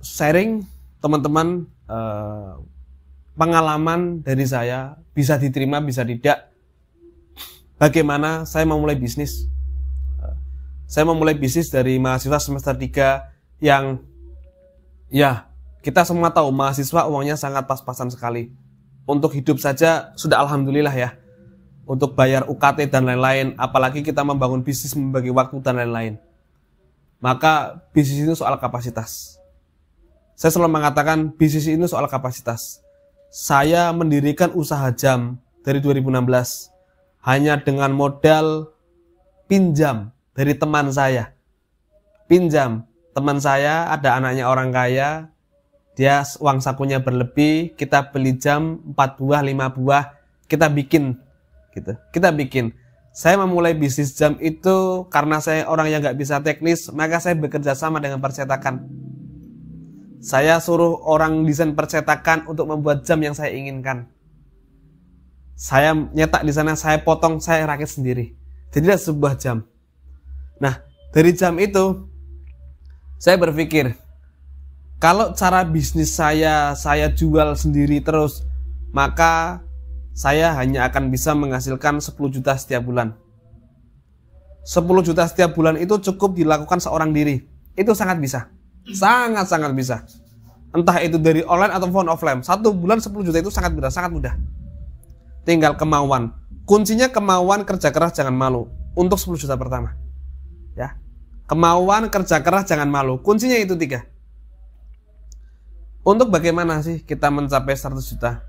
sharing teman-teman, pengalaman dari saya, bisa diterima bisa tidak. Bagaimana saya memulai bisnis. Saya memulai bisnis dari mahasiswa semester 3 yang ya kita semua tahu mahasiswa uangnya sangat pas-pasan sekali. Untuk hidup saja sudah alhamdulillah ya. Untuk bayar UKT dan lain-lain, apalagi kita membangun bisnis, membagi waktu dan lain-lain. Maka bisnis itu soal kapasitas. Saya selalu mengatakan bisnis ini soal kapasitas. Saya mendirikan usaha jam dari 2016 hanya dengan modal pinjam dari teman saya. Pinjam, teman saya ada anaknya orang kaya, dia uang sakunya berlebih, kita beli jam 4 buah, 5 buah, kita bikin gitu. Kita bikin. Saya memulai bisnis jam itu karena saya orang yang nggak bisa teknis, maka saya bekerja sama dengan percetakan. Saya suruh orang desain percetakan untuk membuat jam yang saya inginkan. Saya nyetak di sana, saya potong, saya rakit sendiri. Jadilah sebuah jam. Nah, dari jam itu saya berpikir, kalau cara bisnis saya jual sendiri terus, maka saya hanya akan bisa menghasilkan 10 juta setiap bulan. 10 juta setiap bulan itu cukup dilakukan seorang diri. Itu sangat bisa. Sangat-sangat bisa. Entah itu dari online ataupun offline. 1 bulan 10 juta itu sangat mudah, sangat mudah. Tinggal kemauan. Kuncinya kemauan, kerja keras, jangan malu. Untuk 10 juta pertama. Ya. Kemauan, kerja keras, jangan malu. Kuncinya itu 3. Untuk bagaimana sih kita mencapai 100 juta?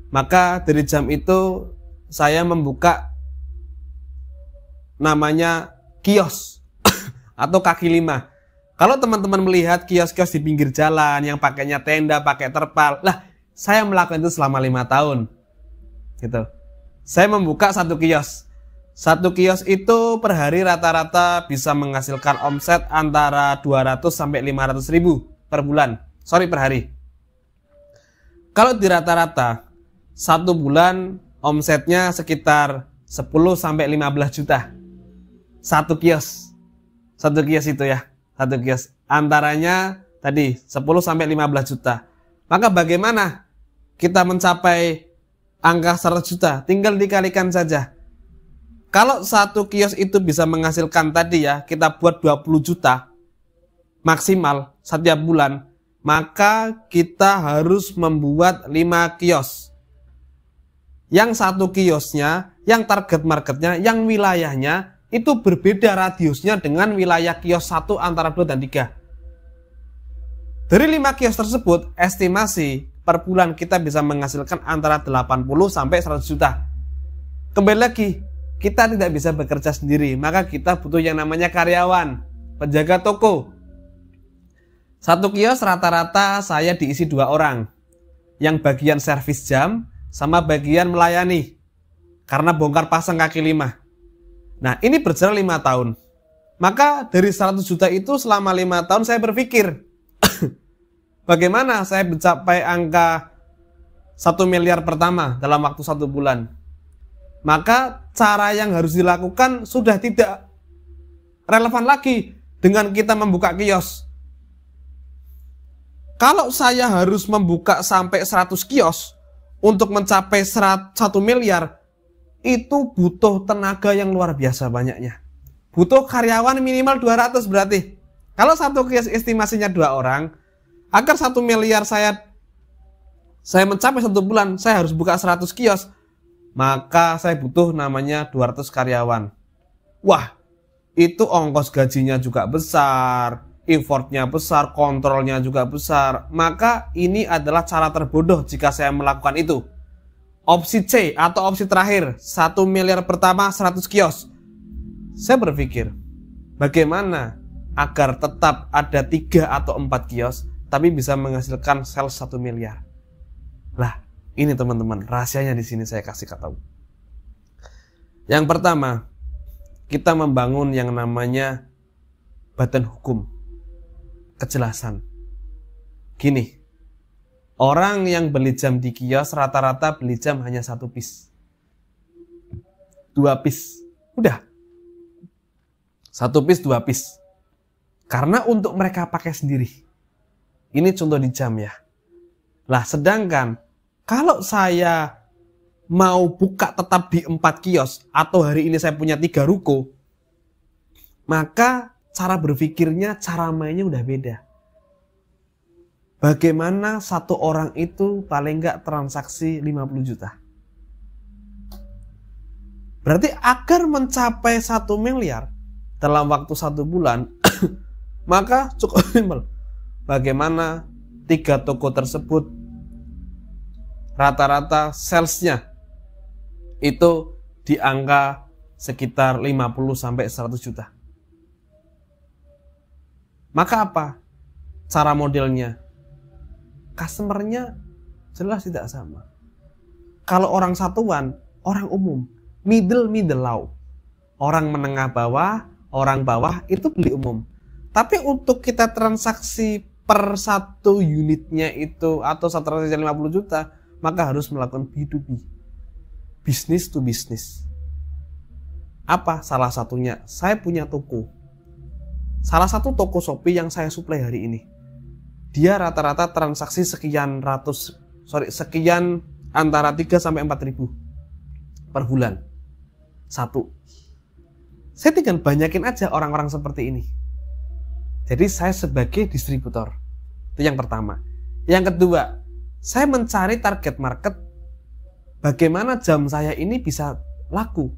Maka dari jam itu saya membuka namanya kios atau kaki 5. Kalau teman-teman melihat kios-kios di pinggir jalan yang pakainya tenda, pakai terpal, lah saya melakukan itu selama 5 tahun. Gitu. Saya membuka 1 kios. 1 kios itu per hari rata-rata bisa menghasilkan omset antara 200 sampai 500 ribu per bulan. Sorry, per hari. Kalau di rata-rata 1 bulan omsetnya sekitar 10 sampai 15 juta. 1 kios. 1 kios itu ya. 1 kios. Antaranya tadi 10 sampai 15 juta. Maka bagaimana kita mencapai angka 100 juta? Tinggal dikalikan saja. Kalau 1 kios itu bisa menghasilkan tadi ya, kita buat 20 juta maksimal setiap bulan, maka kita harus membuat 5 kios. Yang 1 kiosnya, yang target marketnya, yang wilayahnya itu berbeda radiusnya dengan wilayah kios 1 antara 2 dan 3. Dari 5 kios tersebut, estimasi per bulan kita bisa menghasilkan antara 80 sampai 100 juta. Kembali lagi, kita tidak bisa bekerja sendiri, maka kita butuh yang namanya karyawan, penjaga toko. 1 kios rata-rata saya diisi 2 orang. Yang bagian servis jam sama bagian melayani. Karena bongkar pasang kaki 5. Nah, ini berjalan 5 tahun. Maka dari 100 juta itu selama 5 tahun saya berpikir, bagaimana saya mencapai angka 1 miliar pertama dalam waktu 1 bulan. Maka cara yang harus dilakukan sudah tidak relevan lagi dengan kita membuka kios. Kalau saya harus membuka sampai 100 kios untuk mencapai 1 miliar, itu butuh tenaga yang luar biasa banyaknya. Butuh karyawan minimal 200 berarti. Kalau 1 kios estimasinya 2 orang, agar 1 miliar saya mencapai 1 bulan, saya harus buka 100 kios. Maka saya butuh namanya 200 karyawan. Wah, itu ongkos gajinya juga besar, effortnya besar, kontrolnya juga besar. Maka ini adalah cara terbodoh jika saya melakukan itu. Opsi C atau opsi terakhir, 1 miliar pertama 100 kios. Saya berpikir, bagaimana agar tetap ada 3 atau 4 kios, tapi bisa menghasilkan sales 1 miliar. Lah, ini teman-teman, rahasianya di sini saya kasih tahu. Yang pertama, kita membangun yang namanya badan hukum, kejelasan. Gini, orang yang beli jam di kios rata-rata beli jam hanya 1 piece, 2 piece, udah. 1 piece, 2 piece. Karena untuk mereka pakai sendiri. Ini contoh di jam ya. Lah sedangkan kalau saya mau buka tetap di 4 kios atau hari ini saya punya 3 ruko, maka cara berpikirnya, cara mainnya udah beda. Bagaimana satu orang itu paling enggak transaksi 50 juta? Berarti agar mencapai 1 miliar dalam waktu 1 bulan, maka cukup simpel. Bagaimana 3 toko tersebut rata-rata salesnya itu di angka sekitar 50-100 juta. Maka apa? Cara modelnya? Customernya jelas tidak sama. Kalau orang satuan, orang umum, middle low. Orang menengah bawah, orang bawah itu beli umum. Tapi untuk kita transaksi per 1 unitnya itu atau satu transaksi 50 juta, maka harus melakukan B2B. Business to business. Apa salah satunya? Saya punya toko. Salah satu toko Shopee yang saya suplai hari ini. Dia rata-rata transaksi sekian antara 3 sampai 4 ribu per bulan. Satu. Saya tinggal banyakin aja orang-orang seperti ini. Jadi saya sebagai distributor. Itu yang pertama. Yang kedua, saya mencari target market. Bagaimana jam saya ini bisa laku,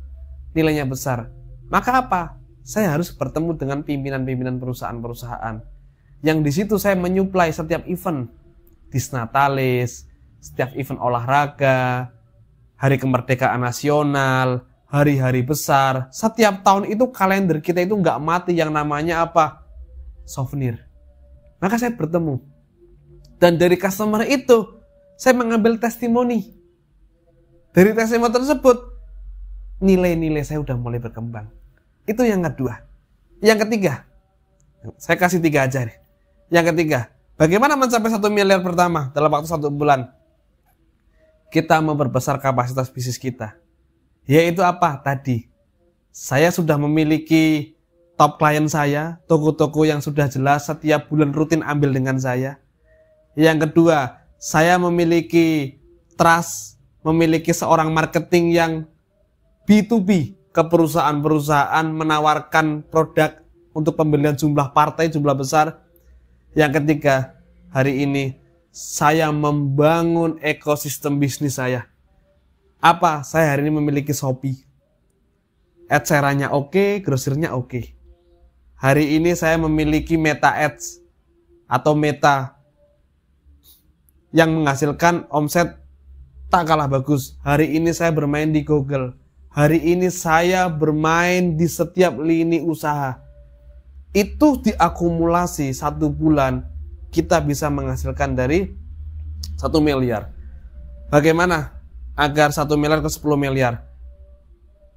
nilainya besar. Maka apa? Saya harus bertemu dengan pimpinan-pimpinan perusahaan-perusahaan. Yang di situ saya menyuplai setiap event. Disnatalis, setiap event olahraga, hari kemerdekaan nasional, hari-hari besar. Setiap tahun itu kalender kita itu nggak mati yang namanya apa? Souvenir. Maka saya bertemu. Dan dari customer itu, saya mengambil testimoni. Dari testimoni tersebut, nilai-nilai saya udah mulai berkembang. Itu yang kedua. Yang ketiga, saya kasih 3 aja nih. Yang ketiga, bagaimana mencapai 1 miliar pertama dalam waktu 1 bulan? Kita memperbesar kapasitas bisnis kita. Yaitu apa? Tadi, saya sudah memiliki top klien saya, toko-toko yang sudah jelas setiap bulan rutin ambil dengan saya. Yang kedua, saya memiliki trust, memiliki seorang marketing yang B2B ke perusahaan-perusahaan menawarkan produk untuk pembelian jumlah partai, jumlah besar. Yang ketiga, hari ini saya membangun ekosistem bisnis saya. Apa? Saya hari ini memiliki Shopee. Adseranya oke, grosirnya oke. Hari ini saya memiliki Meta Ads atau Meta yang menghasilkan omset tak kalah bagus. Hari ini saya bermain di Google. Hari ini saya bermain di setiap lini usaha. Itu diakumulasi 1 bulan kita bisa menghasilkan dari 1 miliar. Bagaimana agar 1 miliar ke 10 miliar?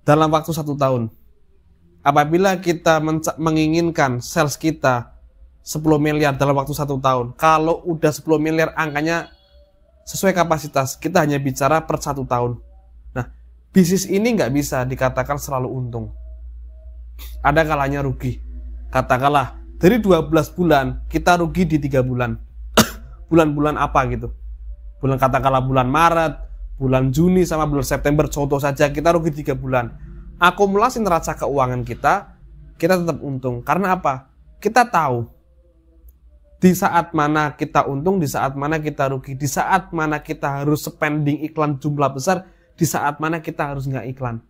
Dalam waktu 1 tahun. Apabila kita menginginkan sales kita 10 miliar dalam waktu 1 tahun, kalau udah 10 miliar angkanya sesuai kapasitas, kita hanya bicara per 1 tahun. Nah, bisnis ini nggak bisa dikatakan selalu untung. Ada kalanya rugi. Katakanlah dari 12 bulan kita rugi di 3 bulan. Bulan-bulan apa gitu? Katakanlah bulan Maret, bulan Juni sama bulan September contoh saja kita rugi 3 bulan. Akumulasi neraca keuangan kita tetap untung. Karena apa? Kita tahu di saat mana kita untung, di saat mana kita rugi, di saat mana kita harus spending iklan jumlah besar, di saat mana kita harus nggak iklan.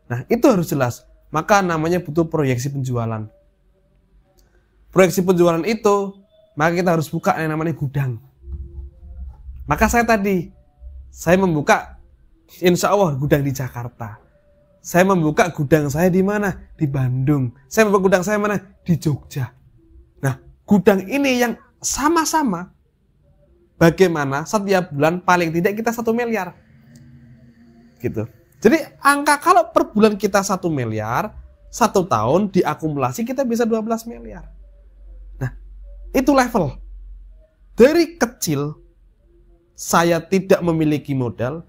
Nah, itu harus jelas. Maka namanya butuh proyeksi penjualan. Proyeksi penjualan itu, maka kita harus buka yang namanya gudang. Maka saya membuka, insya Allah gudang di Jakarta. Saya membuka gudang saya di mana? Di Bandung. Saya membuka gudang saya mana? Di Jogja. Nah, gudang ini yang sama-sama bagaimana setiap bulan paling tidak kita 1 miliar. Gitu. Jadi angka kalau per bulan kita 1 miliar, 1 tahun diakumulasi kita bisa 12 miliar. Nah, itu level. Dari kecil saya tidak memiliki modal,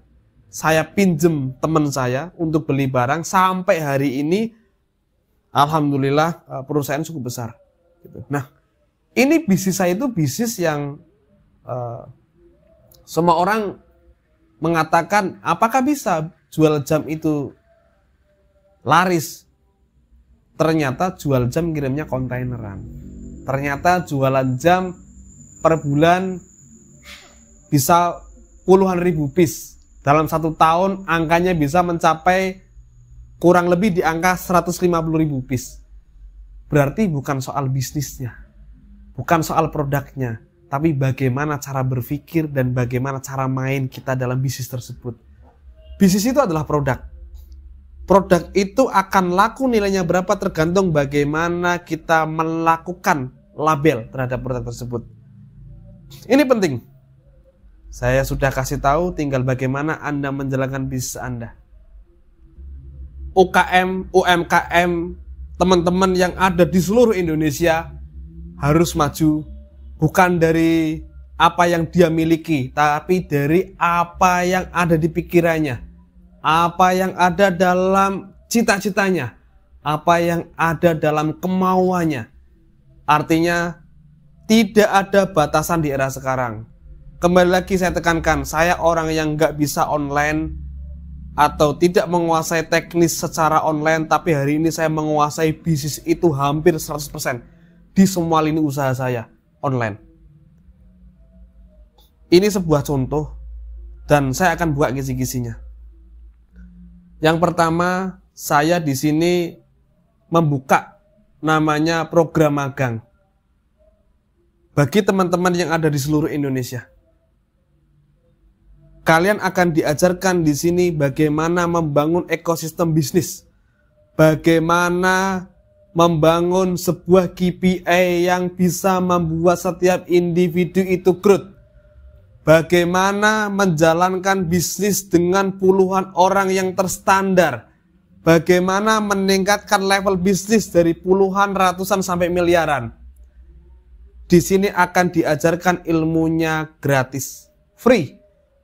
saya pinjem teman saya untuk beli barang, sampai hari ini alhamdulillah perusahaan cukup besar. Gitu. Nah, Ini bisnis saya itu bisnis yang semua orang mengatakan apakah bisa jual jam itu laris. Ternyata jual jam kirimnya kontaineran. Ternyata jualan jam per bulan bisa puluhan ribu piece. Dalam 1 tahun angkanya bisa mencapai kurang lebih di angka 150 ribu piece. Berarti bukan soal bisnisnya, bukan soal produknya, tapi bagaimana cara berpikir dan bagaimana cara main kita dalam bisnis tersebut. Bisnis itu adalah produk. Produk itu akan laku nilainya berapa tergantung bagaimana kita melakukan label terhadap produk tersebut. Ini penting. Saya sudah kasih tahu, tinggal bagaimana Anda menjalankan bisnis Anda. UKM, UMKM, teman-teman yang ada di seluruh Indonesia harus maju bukan dari apa yang dia miliki, tapi dari apa yang ada di pikirannya. Apa yang ada dalam cita-citanya, apa yang ada dalam kemauannya. Artinya tidak ada batasan di era sekarang. Kembali lagi saya tekankan, saya orang yang nggak bisa online atau tidak menguasai teknis secara online, tapi hari ini saya menguasai bisnis itu hampir 100% di semua lini usaha saya online. Ini sebuah contoh dan saya akan buka kisi-kisinya. Yang pertama, saya di sini membuka namanya program magang bagi teman-teman yang ada di seluruh Indonesia. Kalian akan diajarkan di sini bagaimana membangun ekosistem bisnis, bagaimana membangun sebuah KPI yang bisa membuat setiap individu itu growth. Bagaimana menjalankan bisnis dengan puluhan orang yang terstandar. Bagaimana meningkatkan level bisnis dari puluhan, ratusan sampai miliaran. Di sini akan diajarkan ilmunya gratis, free.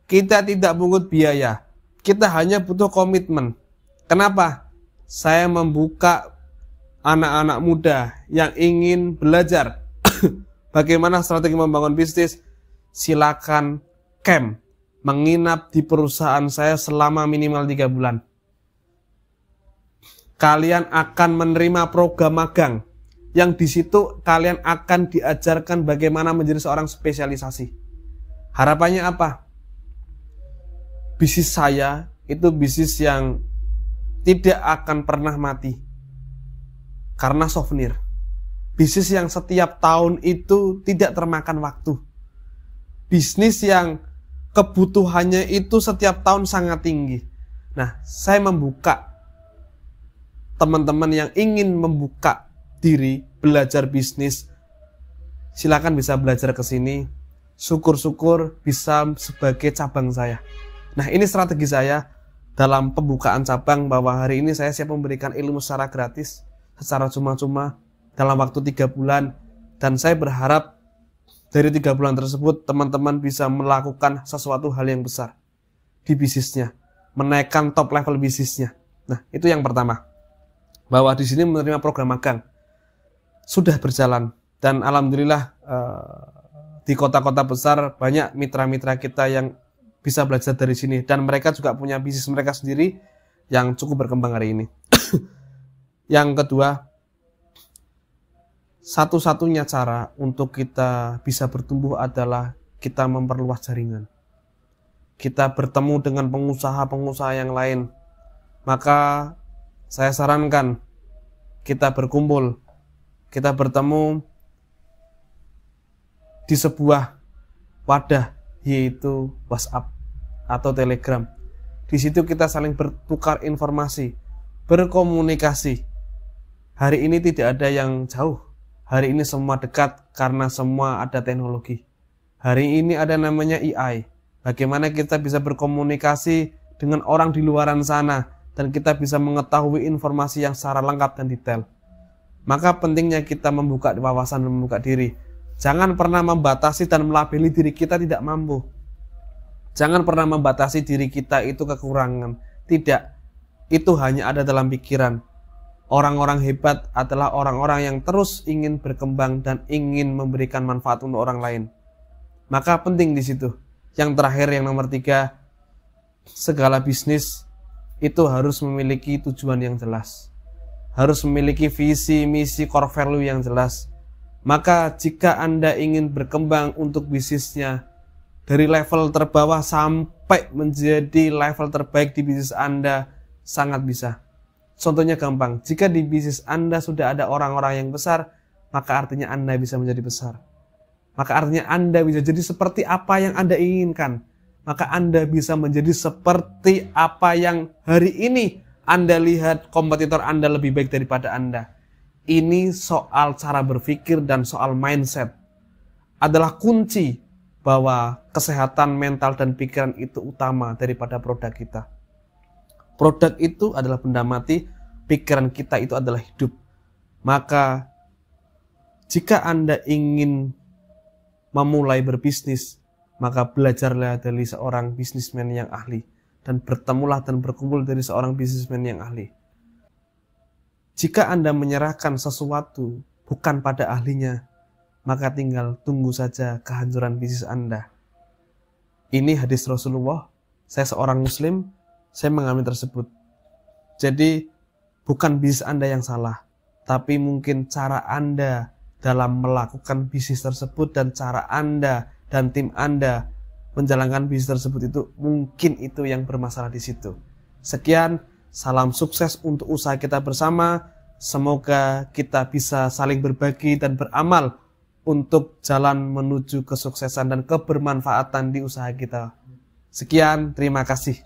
Kita tidak pungut biaya. Kita hanya butuh komitmen. Kenapa? Saya membuka anak-anak muda yang ingin belajar bagaimana strategi membangun bisnis. Silakan camp, menginap di perusahaan saya selama minimal 3 bulan. Kalian akan menerima program magang yang di situ kalian akan diajarkan bagaimana menjadi seorang spesialisasi. Harapannya apa? Bisnis saya itu bisnis yang tidak akan pernah mati karena souvenir. Bisnis yang setiap tahun itu tidak termakan waktu. Bisnis yang kebutuhannya itu setiap tahun sangat tinggi. Nah, saya membuka teman-teman yang ingin membuka diri, belajar bisnis, silakan bisa belajar ke sini. Syukur-syukur bisa sebagai cabang saya. Nah, ini strategi saya dalam pembukaan cabang bahwa hari ini saya siap memberikan ilmu secara gratis, secara cuma-cuma dalam waktu 3 bulan. Dan saya berharap dari 3 bulan tersebut, teman-teman bisa melakukan sesuatu hal yang besar di bisnisnya, menaikkan top level bisnisnya. Nah, itu yang pertama. Bahwa di sini menerima program magang sudah berjalan dan alhamdulillah di kota-kota besar banyak mitra-mitra kita yang bisa belajar dari sini dan mereka juga punya bisnis mereka sendiri yang cukup berkembang hari ini. Yang kedua, satu-satunya cara untuk kita bisa bertumbuh adalah kita memperluas jaringan. Kita bertemu dengan pengusaha-pengusaha yang lain. Maka saya sarankan kita berkumpul, kita bertemu di sebuah wadah yaitu WhatsApp atau Telegram. Di situ kita saling bertukar informasi, berkomunikasi. Hari ini tidak ada yang jauh. Hari ini semua dekat karena semua ada teknologi. Hari ini ada namanya AI. Bagaimana kita bisa berkomunikasi dengan orang di luaran sana dan kita bisa mengetahui informasi yang secara lengkap dan detail. Maka pentingnya kita membuka wawasan dan membuka diri. Jangan pernah membatasi dan melabeli diri kita tidak mampu. Jangan pernah membatasi diri kita itu kekurangan. Tidak. Itu hanya ada dalam pikiran. Orang-orang hebat adalah orang-orang yang terus ingin berkembang dan ingin memberikan manfaat untuk orang lain. Maka penting di situ. Yang terakhir, yang nomor 3, segala bisnis itu harus memiliki tujuan yang jelas. Harus memiliki visi, misi, core value yang jelas. Maka jika Anda ingin berkembang untuk bisnisnya dari level terbawah sampai menjadi level terbaik di bisnis Anda, sangat bisa. Contohnya gampang, jika di bisnis Anda sudah ada orang-orang yang besar, maka artinya Anda bisa menjadi besar. Maka artinya Anda bisa jadi seperti apa yang Anda inginkan. Maka Anda bisa menjadi seperti apa yang hari ini Anda lihat kompetitor Anda lebih baik daripada Anda. Ini soal cara berpikir dan soal mindset. Adalah kunci bahwa kesehatan mental dan pikiran itu utama daripada produk kita. Produk itu adalah benda mati, pikiran kita itu adalah hidup. Maka jika Anda ingin memulai berbisnis, maka belajarlah dari seorang bisnismen yang ahli. Dan bertemulah dan berkumpul dari seorang bisnismen yang ahli. Jika Anda menyerahkan sesuatu bukan pada ahlinya, maka tinggal tunggu saja kehancuran bisnis Anda. Ini hadis Rasulullah. Saya seorang muslim, saya mengalami tersebut. Jadi bukan bisnis Anda yang salah, tapi mungkin cara Anda dalam melakukan bisnis tersebut dan cara Anda dan tim Anda menjalankan bisnis tersebut itu mungkin itu yang bermasalah di situ. Sekian, salam sukses untuk usaha kita bersama. Semoga kita bisa saling berbagi dan beramal untuk jalan menuju kesuksesan dan kebermanfaatan di usaha kita. Sekian, terima kasih.